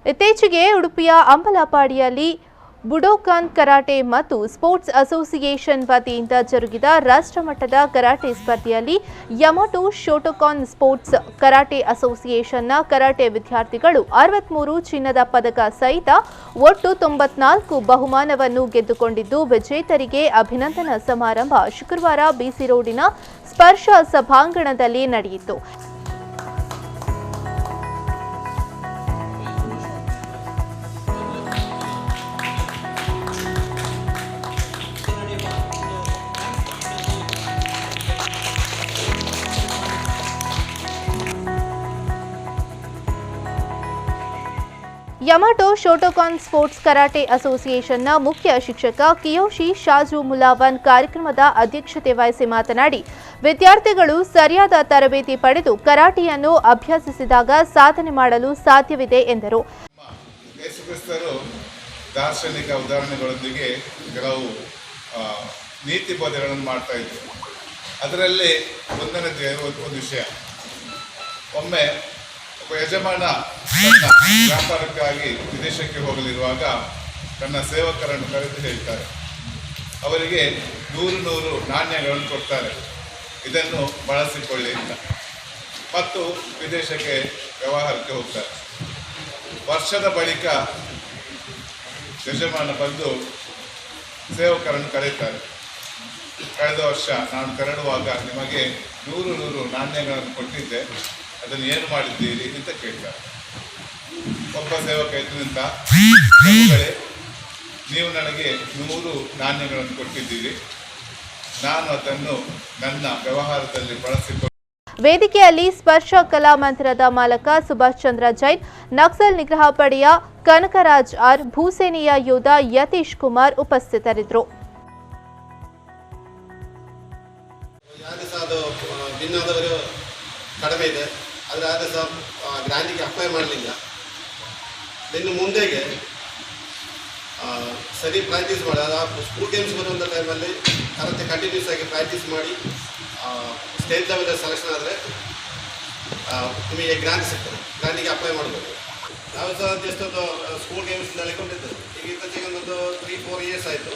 ಇತ್ತೀಚೆಗೆ ಉಡುಪಿಯ ಅಂಬಲಪಾಡಿಯಲ್ಲಿ ಬುಡೋಕಾನ್ ಕರಾಟೆ ಮತ್ತು ಸ್ಪೋರ್ಟ್ಸ್ ಅಸೋಸಿಯೇಷನ್ ವತಿಯಿಂದ ಜರುಗಿದ ರಾಷ್ಟ್ರಮಟ್ಟದ ಕರಾಟೆ ಸ್ಪರ್ಧೆಯಲ್ಲಿ ಯಮಟೋ ಶೋಟೋಕಾನ್ ಸ್ಪೋರ್ಟ್ಸ್ ಕರಾಟೆ ಅಸೋಸಿಯೇಷನ್ನ ಕರಾಟೆ ವಿದ್ಯಾರ್ಥಿಗಳು 63 ಚಿನ್ನದ ಪದಕ ಸಹಿತ ಒಟ್ಟು 94 ಬಹುಮಾನವನ್ನು ಗೆದ್ದುಕೊಂಡಿದ್ದು ವಿಜೇತರಿಗೆ ಅಭಿನಂದನಾ ಸಮಾರಂಭ ಶುಕ್ರವಾರ ಬಿಸಿ ರೋಡಿನ ಸ್ಪರ್ಶ ಸಭಾಂಗಣದಲ್ಲಿ ನಡೆಯಿತು. ಯಮಟೋ ಶೋಟೋಕಾನ್ ಸ್ಪೋರ್ಟ್ಸ್ ಕರಾಟೆ ಅಸೋಸಿಯೇಷನ್ನ ಮುಖ್ಯ ಶಿಕ್ಷಕ ಕಿಯೋಶಿ ಶಾಜು ಮುಲಾವನ್ ಕಾರ್ಯಕ್ರಮದ ಅಧ್ಯಕ್ಷತೆ ವಹಿಸಿ ಮಾತನಾಡಿ, ವಿದ್ಯಾರ್ಥಿಗಳು ಸರಿಯಾದ ತರಬೇತಿ ಪಡೆದು ಕರಾಟೆಯನ್ನು ಅಭ್ಯಸಿಸಿದಾಗ ಸಾಧನೆ ಮಾಡಲು ಸಾಧ್ಯವಿದೆ ಎಂದರು. ದಾರ್ಶನಿಕ ಉದಾಹರಣೆಗಳೊಂದಿಗೆ ಕೆಲವು ನೀತಿ ಬೋಧನೆಗಳನ್ನು ಮಾಡ್ತಾ ಇದ್ರು. ಅದರಲ್ಲಿ ಒಂದನೇ ಒಂದು ವಿಷಯ, ಒಮ್ಮೆ ಒಬ್ಬ ಯಜಮಾನ ತನ್ನ ವ್ಯಾಪಾರಕ್ಕಾಗಿ ವಿದೇಶಕ್ಕೆ ಹೋಗಲಿರುವಾಗ ತನ್ನ ಸೇವಕರನ್ನು ಕರೆದು ಹೇಳ್ತಾರೆ, ಅವರಿಗೆ 100 ನಾಣ್ಯಗಳನ್ನು ಕೊಡ್ತಾರೆ, ಇದನ್ನು ಬಳಸಿಕೊಳ್ಳಿ ಅಂತ. ಮತ್ತು ವಿದೇಶಕ್ಕೆ ವ್ಯವಹಾರಕ್ಕೆ ಹೋಗ್ತಾರೆ. ವರ್ಷದ ಬಳಿಕ ಯಜಮಾನ ಬಂದು ಸೇವಕರನ್ನು ಕರೆಯುತ್ತಾರೆ, ಕಳೆದ ವರ್ಷ ನಾನು ತೆರಳುವಾಗ ನಿಮಗೆ 100 ನಾಣ್ಯಗಳನ್ನು ಕೊಟ್ಟಿದ್ದೆ, ಅದನ್ನು ಏನು ಮಾಡಿದ್ದೀರಿ ಅಂತ ಕೇಳ್ತಾರೆ. ಒಬ್ಬ ಸೇವಕ ಎದ್ದು ನಿಂತ, ನೀವು ನನಗೆ 100 ನಾಣ್ಯಗಳನ್ನು ಕೊಟ್ಟಿದ್ದೀರಿ, ನಾನು ಅದನ್ನು ನನ್ನ ವ್ಯವಹಾರದಲ್ಲಿ ಬಳಸಿಕೊಂಡು. ವೇದಿಕೆಯಲ್ಲಿ ಸ್ಪರ್ಶ ಕಲಾ ಮಂದಿರದ ಮಾಲಕ ಸುಭಾಷ್ ಚಂದ್ರ ಜೈನ್, ನಕ್ಸಲ್ ನಿಗ್ರಹ ಪಡೆಯ ಕನಕರಾಜ್ ಆರ್, ಭೂಸೇನೆಯ ಯೋಧ ಯತೀಶ್ ಕುಮಾರ್ ಉಪಸ್ಥಿತರಿದ್ದರು. ಕಡಿಮೆ ಇದೆ, ಆದರೆ ಆದರೆ ಸಹ ಗ್ರಾಂಟಿಗೆ ಅಪ್ಲೈ ಮಾಡಲಿಲ್ಲ. ಇನ್ನು ಮುಂದೆಗೆ ಸರಿ ಪ್ರಾಕ್ಟೀಸ್ ಮಾಡಿ, ಅದು ಸ್ಕೂಲ್ ಗೇಮ್ಸ್ ಬರುವಂಥ ಟೈಮಲ್ಲಿ ಕರಾಟೆ ಕಂಟಿನ್ಯೂಸ್ ಆಗಿ ಪ್ರಾಕ್ಟೀಸ್ ಮಾಡಿ ಸ್ಟೇಟ್ ಲೆವೆಲಲ್ಲಿ ಸೆಲೆಕ್ಷನ್ ಆದರೆ ನಿಮಗೆ ಗ್ರಾಂಟ್ ಸಿಗ್ತದೆ. ಗ್ರಾಂಟಿಗೆ ಅಪ್ಲೈ ಮಾಡ್ಬೋದು. ನಾವು ಸಹ ಎಷ್ಟೊಂದು ಸ್ಕೂಲ್ ಗೇಮ್ಸ್ ನಡ್ಕೊಂಡಿದ್ದೇವೆ. ಈಗ ಇತ್ತೀಚೆಗೆ ಒಂದು 3-4 ಇಯರ್ಸ್ ಆಯಿತು.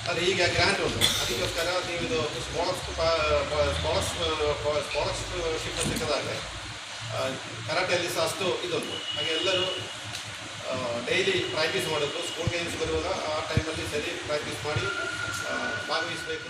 ಆದರೆ ಈಗ ಗ್ರಾಂಟ್ ಉಂಟು, ಅದಕ್ಕೋಸ್ಕರ ನೀವು ಇದು ಸ್ಕಾಲರ್ಶಿಪ್ ಸಿಕ್ಕದಾಗ ಕರಾಟೆಯಲ್ಲಿ ಸಹ ಅಷ್ಟು ಇದೊಂದು. ಹಾಗೆ ಎಲ್ಲರೂ ಡೈಲಿ ಪ್ರಾಕ್ಟೀಸ್ ಮಾಡೋದು, ಸ್ಕೂಲ್ ಗೇಮ್ಸ್ ಬರುವಾಗ ಆ ಟೈಮಲ್ಲಿ ಸರಿ ಪ್ರಾಕ್ಟೀಸ್ ಮಾಡಿ ಭಾಗವಹಿಸಬೇಕು.